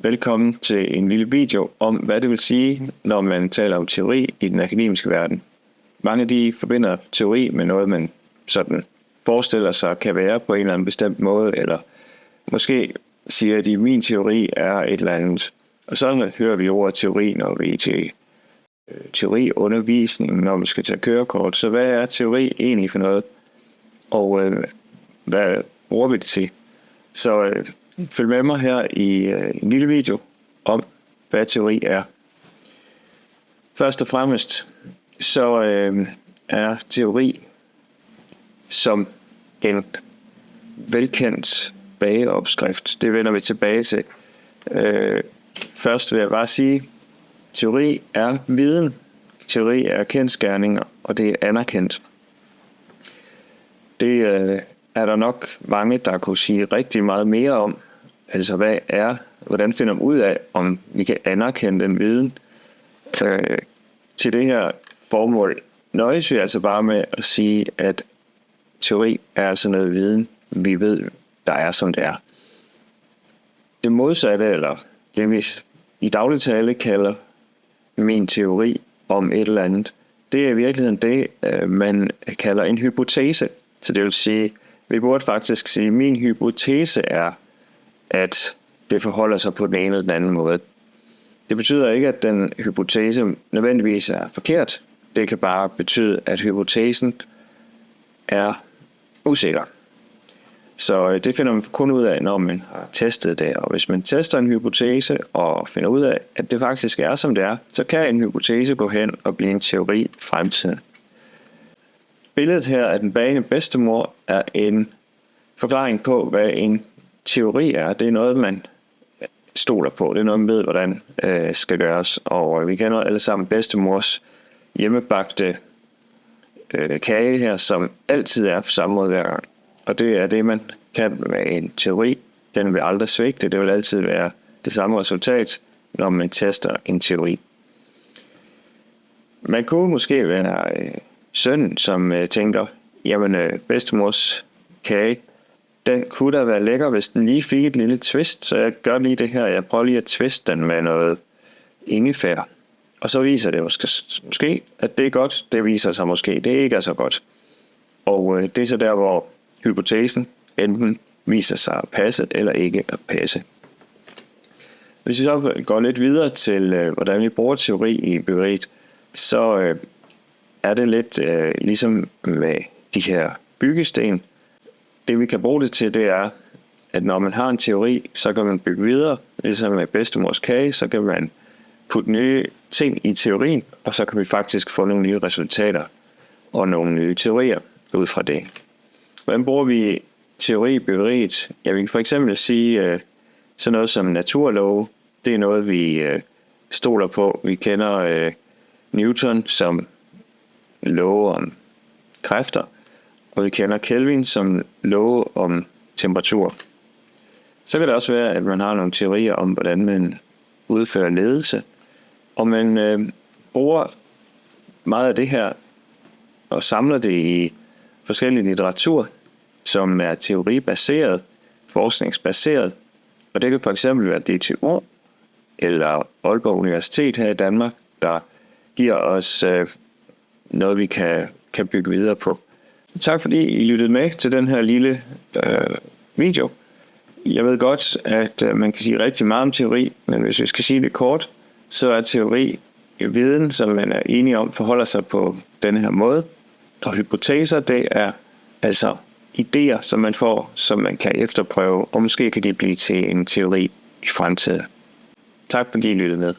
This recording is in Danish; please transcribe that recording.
Velkommen til en lille video om, hvad det vil sige, når man taler om teori i den akademiske verden. Mange de forbinder teori med noget, man sådan forestiller sig kan være på en eller anden bestemt måde, eller måske siger de, at min teori er et eller andet. Og sådan hører vi ordet teori, når vi er til teoriundervisning, når vi skal tage kørekort. Så hvad er teori egentlig for noget? Og hvad bruger vi det til? Så følg med mig her i en lille video om, hvad teori er. Først og fremmest, så er teori som en velkendt bageopskrift. Det vender vi tilbage til. Først vil jeg bare sige, teori er viden. Teori er kendsgerninger, og det er anerkendt. Det er der nok mange, der kunne sige rigtig meget mere om. Altså, hvordan finder man ud af, om vi kan anerkende den viden? Til det her formål nøjes vi altså bare med at sige, at teori er altså noget viden, vi ved, der er som det er. Det modsatte, eller det vi i daglig tale kalder min teori om et eller andet, det er i virkeligheden det, man kalder en hypotese. Så det vil sige, vi burde faktisk sige, at min hypotese er, at det forholder sig på den ene eller den anden måde. Det betyder ikke, at den hypotese nødvendigvis er forkert. Det kan bare betyde, at hypotesen er usikker. Så det finder man kun ud af, når man har testet det. Og hvis man tester en hypotese og finder ud af, at det faktisk er, som det er, så kan en hypotese gå hen og blive en teori i fremtiden. Billedet her af den bagende bedstemor er en forklaring på, hvad en teori er. Det er noget, man stoler på. Det er noget, man ved, hvordan skal gøres. Og vi kender alle sammen bedstemors hjemmebagte kage her, som altid er på samme måde hver gang. Og det er det, man kan med en teori. Den vil aldrig svigte. Det vil altid være det samme resultat, når man tester en teori. Man kunne måske være sønnen, som tænker, jamen bedstemors kage, den kunne da være lækker, hvis den lige fik et lille twist, så jeg gør lige det her, jeg prøver lige at twiste den med noget ingefær. Og så viser det måske, at det er godt, det viser sig måske, det ikke er så godt. Og det er så der, hvor hypotesen enten viser sig at passe eller ikke at passe. Hvis vi så går lidt videre til, hvordan vi bruger teori i byggeriet, så er det lidt ligesom med de her byggesten. Det vi kan bruge det til, det er, at når man har en teori, så kan man bygge videre. Ligesom med bedstemors kage, så kan man putte nye ting i teorien, og så kan vi faktisk få nogle nye resultater og nogle nye teorier ud fra det. Hvordan bruger vi teori i byggeriet? Ja, vi kan for eksempel sige sådan noget som naturlove. Det er noget, vi stoler på. Vi kender Newton som love om kræfter, og vi kender Kelvin som love om temperatur. Så kan det også være, at man har nogle teorier om, hvordan man udfører ledelse, og man bruger meget af det her og samler det i forskellige litteratur, som er teoribaseret, forskningsbaseret, og det kan for eksempel være DTU eller Aalborg Universitet her i Danmark, der giver os noget, vi kan bygge videre på. Tak fordi I lyttede med til den her lille video. Jeg ved godt, at man kan sige rigtig meget om teori, men hvis vi skal sige det kort, så er teori viden, som man er enige om, forholder sig på denne her måde. Og hypoteser, det er altså idéer, som man får, som man kan efterprøve, og måske kan de blive til en teori i fremtiden. Tak fordi I lyttede med.